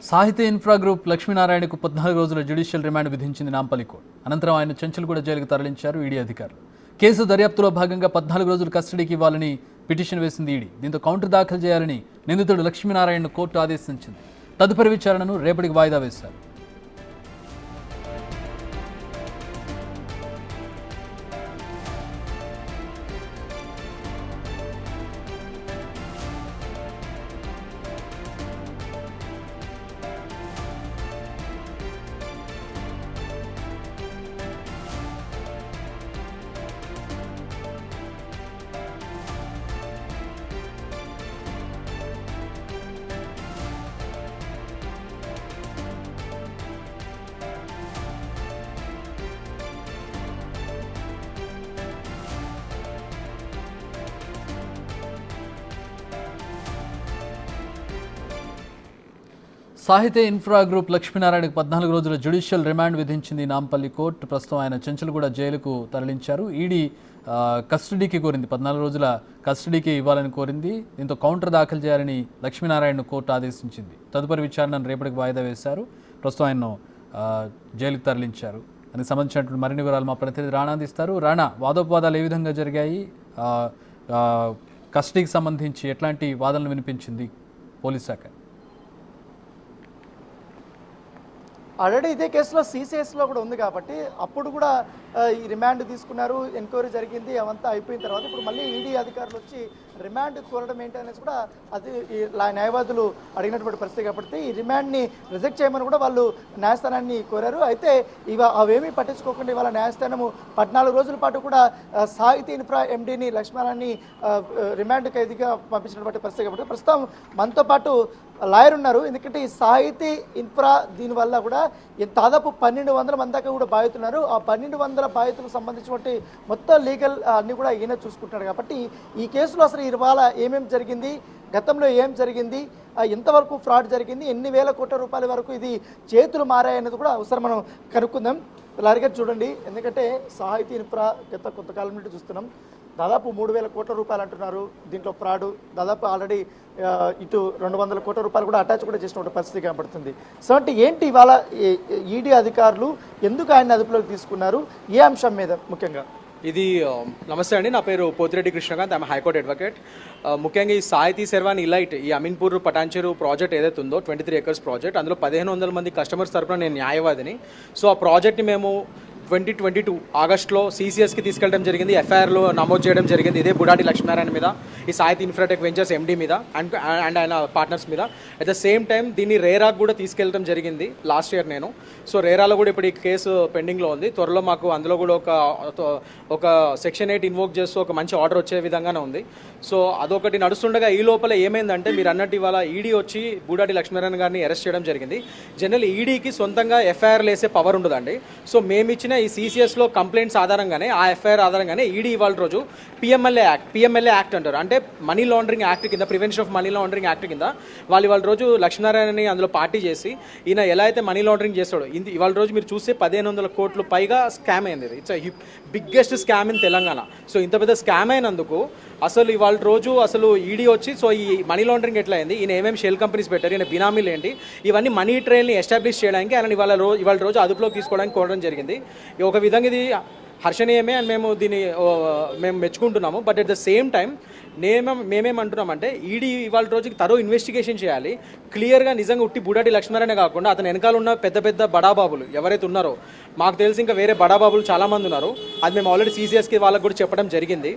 సాహిత్య infra group లక్ష్మీనారాయణకు 14 రోజుల judicial remand విధించింది నాంపల్లి కోర్టు. అనంతరం ఆయన చెంచల్గూడ జైలుకు తరలించారు ఈడీ అధికారులు. కేసు దర్యాప్తులో భాగంగా 14 రోజులు కస్టడీకి ఇవ్వాలని పిటిషన్ వేసింది ఈడీ. దీంతో కౌంటర్ దాఖలు చేయాలని నిందితుడు లక్ష్మీనారాయణను కోర్టు ఆదేశించింది. తదుపరి విచారణను రేపటికి వాయిదా వేశారు. సాహిత్య ఇన్ఫ్రా గ్రూప్ లక్ష్మీనారాయణకు 14 రోజుల జ్యుడిషియల్ రిమాండ్ విధించింది నాంపల్లి కోర్టు. ప్రస్తుతం ఆయన చెంచల్గూడ జైలుకు తరలించారు. ఈడీ కస్టడీకి కోరింది, 14 రోజుల కస్టడీకి ఇవ్వాలని కోరింది. దీంతో కౌంటర్ దాఖలు చేయాలని లక్ష్మీనారాయణను కోర్టు ఆదేశించింది. తదుపరి విచారణను రేపటికి వాయిదా వేశారు. ప్రస్తుతం ఆయన్ను జైలుకు తరలించారు. దానికి సంబంధించినటువంటి మరిన్ని వివరాలు మా ప్రతినిధి రాణా అందిస్తారు. రాణా, వాదోపవాదాలు ఏ విధంగా జరిగాయి? కస్టడీకి సంబంధించి ఎట్లాంటి వాదనలు వినిపించింది పోలీస్ శాఖ? ఆల్రెడీ ఇదే కేసులో సిసిఎస్లో కూడా ఉంది కాబట్టి అప్పుడు కూడా ఈ రిమాండ్ తీసుకున్నారు, ఎంక్వైరీ జరిగింది, అవంతా అయిపోయిన తర్వాత ఇప్పుడు మళ్ళీ ఈడీ అధికారులు వచ్చి రిమాండ్ కోరడం ఏంటి అనేసి కూడా అది న్యాయవాదులు అడిగినటువంటి పరిస్థితి కాబట్టి ఈ రిమాండ్ని రిజెక్ట్ చేయమని కూడా వాళ్ళు న్యాయస్థానాన్ని కోరారు. అయితే అవేమీ పట్టించుకోకుండా ఇవాళ న్యాయస్థానము 14 రోజుల పాటు కూడా సాహితీ ఇన్ఫ్రా ఎండీని లక్ష్మణాన్ని రిమాండ్ ఖైదీగా పంపించినటువంటి పరిస్థితి కాబట్టి ప్రస్తుతం మనతో పాటు లాయర్ ఉన్నారు. ఎందుకంటే ఈ సాహితీ ఇన్ఫ్రా దీనివల్ల కూడా దాదాపు 1200 మంది దాకా కూడా బాధితున్నారు. ఆ 1200 బాధితులకు సంబంధించినటువంటి మొత్తం లీగల్ అన్ని కూడా ఈయన చూసుకుంటున్నాడు కాబట్టి ఈ కేసులో అసలు ఇవాళ ఏమేమి జరిగింది, గతంలో ఏం జరిగింది, ఎంతవరకు ఫ్రాడ్ జరిగింది, ఎన్ని వేల కోట్ల రూపాయల వరకు ఇది చేతులు మారాయన్నది కూడా ఒకసారి మనం కనుక్కుందాం. లాయర్ గారు చూడండి, ఎందుకంటే సాహితీ ఇన్ఫ్రా గత కొంతకాలం నుండి చూస్తున్నాం, దాదాపు 3000 కోట్ల రూపాయలు అంటున్నారు. దీంట్లో ఫ్రాడ్ దాదాపు ఆల్రెడీ ఇటు 200 కోట్ల రూపాయలు కూడా అటాచ్ కూడా చేసిన పరిస్థితి కనబడుతుంది. సో అంటే ఏంటి ఇవాళ ఈడీ అధికారులు ఎందుకు ఆయన అదుపులోకి తీసుకున్నారు, ఏ అంశం మీద ముఖ్యంగా? ఇది నమస్తే అండి, నా పేరు Pothireddy Krishnakanth, I'm high court advocate. ముఖ్యంగా ఈ సాహితీ శర్వాణి ఇలైట్ ఈ అమీన్పూర్ పటాన్చెరు ప్రాజెక్ట్ ఏదైతే ఉందో 23 acres ప్రాజెక్ట్, అందులో 1500 మంది కస్టమర్స్ తరపున నేను న్యాయవాదిని. సో ఆ ప్రాజెక్ట్ని మేము 2022 ఆగస్టులో సిసిఎస్కి తీసుకెళ్ళడం జరిగింది, ఎఫ్ఐఆర్లో నమోదు చేయడం జరిగింది. ఇదే బుడాటి లక్ష్మీనారాయణ మీద, ఈ సాహితీ ఇన్ఫ్రాటెక్ వెంచర్స్ ఎండీ మీద అండ్ ఆయన పార్ట్నర్స్ మీద. అట్ ద సేమ్ టైం దీన్ని రేరాకు కూడా తీసుకెళ్ళడం జరిగింది లాస్ట్ ఇయర్ నేను. సో రేరాలో కూడా ఇప్పుడు ఈ కేసు పెండింగ్లో ఉంది. త్వరలో మాకు అందులో కూడా ఒక సెక్షన్ 8 ఇన్వోక్ చేస్తూ ఒక మంచి ఆర్డర్ వచ్చే విధంగానే ఉంది. సో అదొకటి నడుస్తుండగా ఈ లోపల ఏమైందంటే, మీరు అన్నట్టు ఇవాళ ఈడీ వచ్చి బుడాటి లక్ష్మీనారాయణ గారిని అరెస్ట్ చేయడం జరిగింది. జనరల్ ఈడీకి సొంతంగా ఎఫ్ఐఆర్లు వేసే పవర్ ఉండదండి. సో మేమిచ్చిన ఈ సిసిఎస్లో కంప్లైంట్స్ ఆధారంగానే, ఆ ఎఫ్ఐఆర్ ఆధారంగానే ఈడీ ఇవాళ రోజు పిఎంఎల్ఏ యాక్ట్ అంటారు, అంటే మనీ లాండరింగ్ యాక్ట్ కింద, prevention of money laundering act కింద వాళ్ళు ఇవాళ రోజు లక్ష్మీనారాయణని అందులో పార్టీ చేసి ఈయన ఎలా అయితే మనీ లాండరింగ్ చేస్తాడో, ఇవాళ రోజు మీరు చూస్తే 1500 కోట్లు పైగా స్కామ్ అయింది. It's biggest scam in Telangana. So ఇంత పెద్ద స్కామ్ అయినందుకు అసలు ఇవాళ రోజు అసలు ఈడీ వచ్చి సో ఈ మనీ లాండరింగ్ ఎట్లా అయింది, ఈయన ఏమేమి షెల్ కంపెనీస్ పెట్టారు, ఈయన బినామీలు ఏంటి, ఇవన్నీ మనీ ట్రైల్ని ఎస్టాబ్లిష్ చేయడానికి ఆయన ఇవాళ రోజు అదుపులోకి తీసుకోవడానికి కోరడం జరిగింది. ఒక విధంగా ఇది హర్షణీయమే అని మేము మెచ్చుకుంటున్నాము. But at the same time మేమేమంటున్నామంటే ఈడీ ఇవాళ రోజుకి తరో ఇన్వెస్టిగేషన్ చేయాలి. క్లియర్గా నిజంగా ఉట్టి బుడాటి లక్ష్మీనారాయణ కాకుండా అతను వెనకాల ఉన్న పెద్ద పెద్ద బడాబాబులు ఎవరైతే ఉన్నారో, మాకు తెలిసి ఇంకా వేరే బడాబాబులు చాలామంది ఉన్నారు. అది మేము ఆల్రెడీ సిసిఎస్కి వాళ్ళకి కూడా చెప్పడం జరిగింది.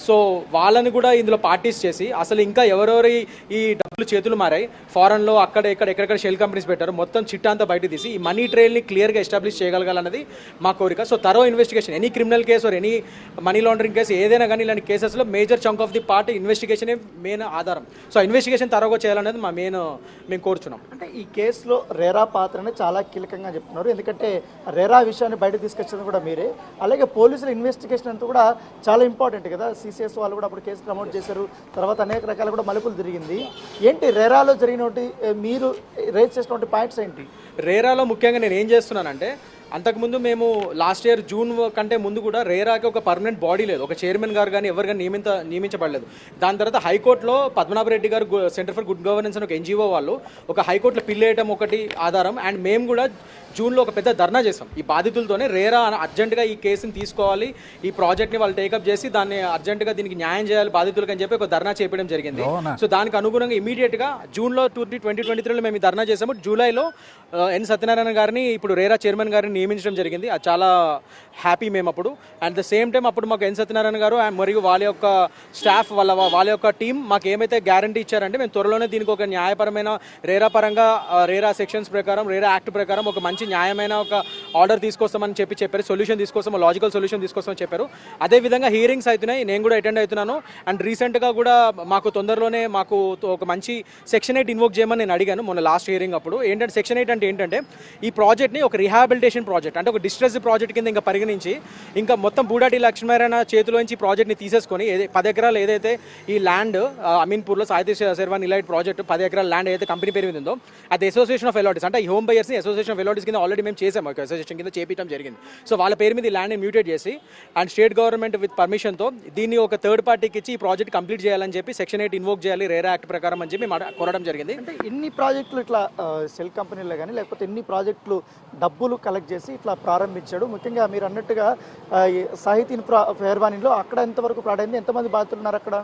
సో వాళ్ళని కూడా ఇందులో పార్టీస్ చేసి అసలు ఇంకా ఎవరెవరి ఈ డబ్బులు చేతులు మారాయి, ఫారెన్లో ఎక్కడెక్కడ షెల్ కంపెనీస్ పెట్టారు, మొత్తం చిట్టా అంతా బయట తీసి ఈ మనీ ట్రైల్ని క్లియర్గా ఎస్టాబ్లిష్ చేయగలగాలన్నది మా కోరిక. So thorough investigation, any criminal case or any money laundering case ఏదైనా కానీ ఇలాంటి కేసెస్లో major chunk of the part ఇన్వెస్టిగేషనే మెయిన్ ఆధారం. సో ఇన్వెస్టిగేషన్ తరోగా చేయాలనేది మేము కోరుచున్నాం. అంటే ఈ కేసులో రేరా పాత్రనే చాలా కీలకంగా చెప్తున్నారు, ఎందుకంటే రేరా విషయాన్ని బయట తీసుకొచ్చేది కూడా మీరే, అలాగే పోలీసుల ఇన్వెస్టిగేషన్ అంతా కూడా చాలా ఇంపార్టెంట్ కదా. సిసిఎస్ వాళ్ళు కూడా అప్పుడు కేసు ప్రమోట్ చేశారు, తర్వాత అనేక రకాల కూడా మలుపులు తిరిగింది. ఏంటి రేరాలో జరిగినటువంటి మీరు రేజ్ చేసినటువంటి పాయింట్స్ ఏంటి? రేరాలో ముఖ్యంగా నేను ఏం చేస్తున్నానంటే, అంతకుముందు మేము లాస్ట్ ఇయర్ జూన్ కంటే ముందు కూడా రేరాకి ఒక పర్మనెంట్ బాడీ లేదు, ఒక చైర్మన్ గారు కానీ ఎవరు కానీ నియమించబడలేదు. దాని తర్వాత హైకోర్టులో పద్మనాభరెడ్డి గారు సెంటర్ ఫర్ గుడ్ గవర్నెన్స్ అని ఒక ఎన్జిఓ వాళ్ళు ఒక హైకోర్టులో పిల్ వేయడం ఒకటి ఆధారం. అండ్ మేము కూడా జూన్లో ఒక పెద్ద ధర్నా చేసాం ఈ బాధితులతోనే. రేరా అర్జెంటుగా ఈ కేసుని తీసుకోవాలి, ఈ ప్రాజెక్ట్ని వాళ్ళు టేకప్ చేసి దాన్ని అర్జెంటుగా దీనికి న్యాయం చేయాలి బాధితులకు అని చెప్పి ఒక ధర్నా చేయడం జరిగింది. సో దానికి అనుగుణంగా ఇమీడియట్గా జూన్లో 2023లో మేము ఈ ధర్నా చేసాము. జూలైలో ఎన్ సత్యనారాయణ గారిని ఇప్పుడు రేరా చైర్మన్ గారిని నియమించడం జరిగింది. అది చాలా హ్యాపీ మేము అప్పుడు. అట్ ద సేమ్ టైం అప్పుడు మాకు ఎన్ సత్యనారాయణ గారు మరియు వాళ్ళ యొక్క స్టాఫ్ వాళ్ళ యొక్క టీం మాకు ఏమైతే గ్యారంటీ ఇచ్చారంటే మేము త్వరలోనే దీనికి ఒక న్యాయపరమైన రేరా పరంగా రేరా సెక్షన్స్ ప్రకారం రేరా యాక్ట్ ప్రకారం ఒక మంచి న్యాయమైన ఒక ఆర్డర్ తీసుకొస్తామని చెప్పారు, సొల్యూషన్ తీసుకొస్తాము, లాజికల్ సొల్యూషన్ తీసుకొస్తామని చెప్పారు. అదేవిధంగా హీరింగ్స్ అవుతున్నాయి, నేను కూడా అటెండ్ అవుతున్నాను. అండ్ రీసెంట్గా కూడా మాకు తొందరలోనే మాకు ఒక మంచి సెక్షన్ 8 ఇన్వోక్ చేయమని నేను అడిగాను మొన్న లాస్ట్ హియరింగ్ అప్పుడు. ఏంటంటే సెక్షన్ 8 అంటే ఏంటంటే ఈ ప్రాజెక్ట్ని ఒక రిహాబిలిటేషన్ ప్రాజెక్ట్ అంటే ఒక డిస్ట్రెస్ ప్రాజెక్ట్ కింద ఇంకా పరిగణించి ఇంకా మొత్తం బూడాటి లక్ష్మీనారాయణ చేతిలోంచి ప్రాజెక్ట్ని తీసేసుకొని 10 ఎకరాలు ఏదైతే ఈ ల్యాండ్ అమీన్పూర్లో సాహితీ శర్వాన్ ఇలైట్ ప్రాజెక్ట్ 10 ఎకరాల ల్యాండ్ ఏదైతే కంపెనీ పేరు మీద ఉందో అది అసోసియేషన్ ఆఫ్ ఎలాటిస్ అంటే ఈ హోమ్ బయర్స్ని అసోసియేషన్ ఆఫ్ ఎలాటిస్ కింద ఆల్రెడీ మేము చేసాము, ఒక అసోసియేషన్ కింద చేపించడం జరిగింది. సో వాళ్ళ పేరు మీద ఈ ల్యాండ్ని మ్యూటేట్ చేసి అండ్ స్టేట్ గవర్నమెంట్ విత్ పర్మిషన్తో దీన్ని ఒక థర్డ్ పార్టీకి ఇచ్చి ఈ ప్రాజెక్ట్ కంప్లీట్ చేయాలని చెప్పి సెక్షన్ 8 ఇన్వోక్ చేయాలి రేరా యాక్ట్ ప్రకారం అని చెప్పి కోరడం జరిగింది. అంటే ఎన్ని ప్రాజెక్టులు ఇట్లా సెల్ కంపెనీలో కానీ లేకపోతే ఎన్ని ప్రాజెక్టులు డబ్బులు కలెక్ట్ చేసి ఇట్లా ప్రారంభించాడు? ముఖ్యంగా మీరు అన్నట్టుగా సాహితీ ఇన్ఫ్రా ఫెయిర్వానీలో అక్కడ ఎంతవరకు ప్రాడైంది, ఎంతమంది బాధితులు ఉన్నారు అక్కడ?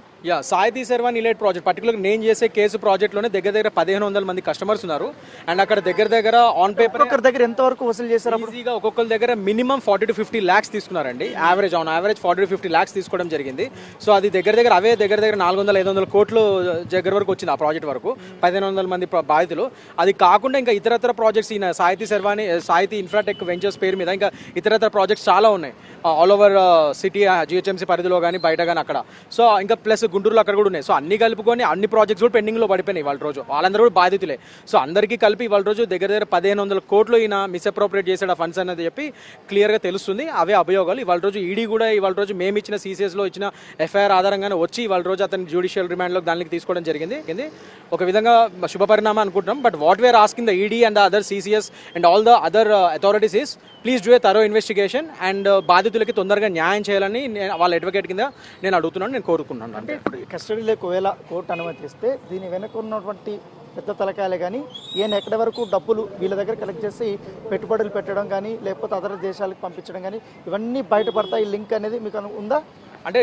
సాహితీ శర్వాన్ ఇలైట్ ప్రాజెక్ట్ పర్టికులర్గా నేను చేసే కేసు ప్రాజెక్ట్లోనే దగ్గర 1500 మంది కస్టమర్స్ ఉన్నారు. అండ్ అక్కడ దగ్గర ఆన్ పేపర్ ఒక్కరి దగ్గర ఎంతవరకు వసూలు చేశారు? ఈజీగా ఒక్కొక్కరి దగ్గర మినిమం 40 to 50 lakhs తీసుకున్నారండి. యావరేజ్ 40 to 50 lakhs తీసుకోవడం జరిగింది. సో అది దగ్గర 400-500 కోట్లు దగ్గర వరకు వచ్చింది ఆ ప్రాజెక్ట్ వరకు, 1500 మంది బాధితులు. అది కాకుండా ఇంకా ఇతరత్ర ప్రాజెక్ట్స్ ఈయన సాహితీ ఇన్ఫ్రాటెక్ వెంచర్స్ పేరు మీద ఇంకా ఇతరత్ర ప్రాజెక్ట్స్ చాలా ఉన్నాయి ఆల్ ఓవర్ సిటీ జిహెచ్ఎంసీ పరిధిలో కానీ బయట కానీ అక్కడ. సో ఇంకా ప్లస్ గుంటూరులో అక్కడ కూడా ఉన్నాయి. సో అన్ని కలుపుకొని అన్ని ప్రాజెక్ట్స్ కూడా పెండింగ్లో పడిపోయినాయి వాళ్ళ రోజు. వాళ్ళందరూ కూడా బాధితులే. సో అందరికీ కలిపి వాళ్ళ రోజు దగ్గర 1500 కోట్లు ఈయన మిస్అప్రోప్రియేట్ చేసాడు ఆ ఫండ్స్ అనేది చెప్పి క్లియర్గా తెలుస్తుంది. అవే అభియోగాలు. ఇవాళ రోజు ఈడీ కూడా ఇవాళ రోజు మేము ఇచ్చిన సీసీఎస్లో ఇచ్చిన ఎఫ్ఐఆర్ ఆధారంగానే వచ్చి ఇవాళ రోజు అతని జ్యుడిషియల్ రిమాండ్లో దానికి తీసుకోవడం జరిగింది. ఒక విధంగా శుభపరిణామం అనుకుంటున్నాం. But what we're asking the ED and the other CCS and all the other authorities is please do a thorough investigation and బాధితులకి తొందరగా న్యాయం చేయాలని వాళ్ళ అడ్వకేట్ కింద నేను అడుగుతున్నాను, నేను కోరుకున్నాను. అంటే ఇప్పుడు కస్టడీలోకి ఒకవేళ కోర్టు అనుమతిస్తే దీని వెనుక ఉన్నటువంటి పెద్ద తలకాయలు కానీ ఈయన ఎక్కడి వరకు డబ్బులు వీళ్ళ దగ్గర కలెక్ట్ చేసి పెట్టుబడులు పెట్టడం కానీ లేకపోతే అదర్ దేశాలకు పంపించడం కానీ ఇవన్నీ బయటపడతాయి లింక్ అనేది మీకు ఉందా? అంటే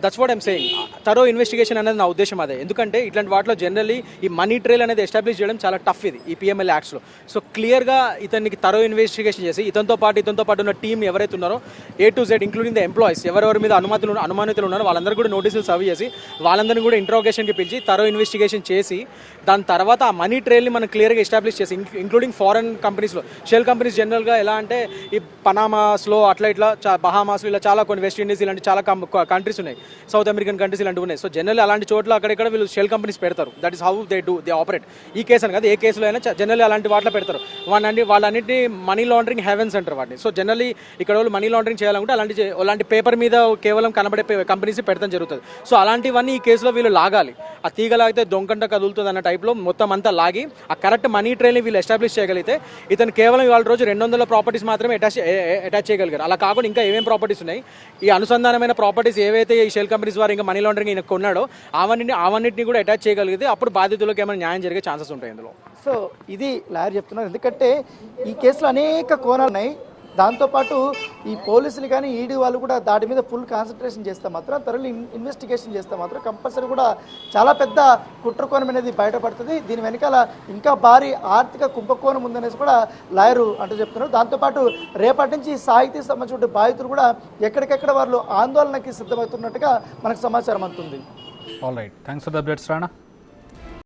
that's what I'm saying. Thorough investigation అనేది నా ఉద్దేశం అదే. ఎందుకంటే ఇట్లాంటి వాటిలో జనరల్లీ ఈ మనీ ట్రైల్ అనేది ఎస్టాబ్లిష్ చేయడం చాలా టఫ్ ఇది ఈ పిఎంఎల్ యాక్ట్స్లో. సో క్లియర్గా ఇతనికి థరో ఇన్వెస్టిగేషన్ చేసి ఇతనితో పాటు ఉన్న టీం ఎవరైతే ఉన్నారో A to Z including the employees ఎవరెవరి మీద అనుమానితులు ఉన్నారో వాళ్ళందరూ కూడా నోటీసులు సర్వ్ చేసి వాళ్ళందరినీ కూడా ఇంట్రోగేషన్కి పిలిచి థరో ఇన్వెస్టిగేషన్ చేసి దాని తర్వాత ఆ మనీ ట్రైల్ని మనం క్లియర్గా ఎస్టాబ్లిష్ చేసి ఇంక్లూడింగ్ ఫారెన్ కంపెనీస్లో షెల్ కంపెనీస్ జనరల్గా ఎలా అంటే ఈ పనామాస్లో ఇట్లా బహామాస్లో ఇలా చాలా కొన్ని వెస్ట్ ఇండీస్ ఇలాంటి చాలా కంట్రీస్ ఉన్నాయి, సౌత్ అమెరికన్ కంట్రీస్ ఇలాంటివి ఉన్నాయి. సో జనరల్లీ అలాంటి చోట్ల అక్కడెక్కడ వీళ్ళు షెల్ కంపెనీస్ పెడతారు. That is how they operate. ఈ కేసు అని కదా ఏ కేసులో అయినా జనరల్లీ అలాంటి వాటిలో పెడతారు. వాళ్ళన్నింటినీ మనీ లాండరింగ్ హెవెన్స్ అంటారు వాటిని. సో జనరల్లీ ఇక్కడ వాళ్ళు మనీ లాండరింగ్ చేయాలనుకుంటే అలాంటి పేపర్ మీద కేవలం కనబడే కంపెనీస్ పెడతాం జరుగుతుంది. సో అలాంటివన్నీ ఈ కేసులో వీళ్ళు లాగాలి. ఆ తీగలాగితే దొంకంట కదులుతుంది అన్న టైప్లో మొత్తం అంతా లాగి ఆ కరెక్ట్ మనీ ట్రైల్ని వీళ్ళు ఎస్టాబ్లిష్ చేయగలిగితే ఇతను కేవలం ఇవాళ రోజు 200 ప్రాపర్టీస్ మాత్రమే అటాచ్ చేయగలిగారు. అలా కాకుండా ఇంకా ఏమేమి ప్రాపర్టీస్ ఉన్నాయి, ఈ అనుసంధానమైన ప్రాపర్టీస్ ఏవైతే ఈ షెల్ కంపెనీస్ వారు ఇంకా మనీ లాండరింగ్ ఈయన కొన్నాడో అవన్నింటినీ కూడా అటాచ్ చేయగలిగితే అప్పుడు బాధితులకు ఏమైనా న్యాయం జరిగే ఛాన్సెస్ ఉంటాయి ఇందులో. సో ఇది లాయర్ చెప్తున్నారు. ఎందుకంటే ఈ కేసులో అనేక కోణాలు ఉన్నాయి. దాంతోపాటు ఈ పోలీసులు కానీ ఈడీ వాళ్ళు కూడా దాని మీద ఫుల్ కాన్సన్ట్రేషన్ చేస్తే మాత్రం త్వరలో ఇన్వెస్టిగేషన్ చేస్తే మాత్రం కంపల్సరీ కూడా చాలా పెద్ద కుట్రకోణం అనేది బయటపడుతుంది. దీని వెనకాల ఇంకా భారీ ఆర్థిక కుంభకోణం ఉందనేసి కూడా లాయరు అంటూ చెప్తున్నారు. దాంతోపాటు రేపటి నుంచి సాహితీ సంబంధించిన బాధితులు కూడా ఎక్కడికెక్కడ వాళ్ళు ఆందోళనకి సిద్ధమవుతున్నట్టుగా మనకు సమాచారం అందుతుంది. All right, thanks for the updates Rana.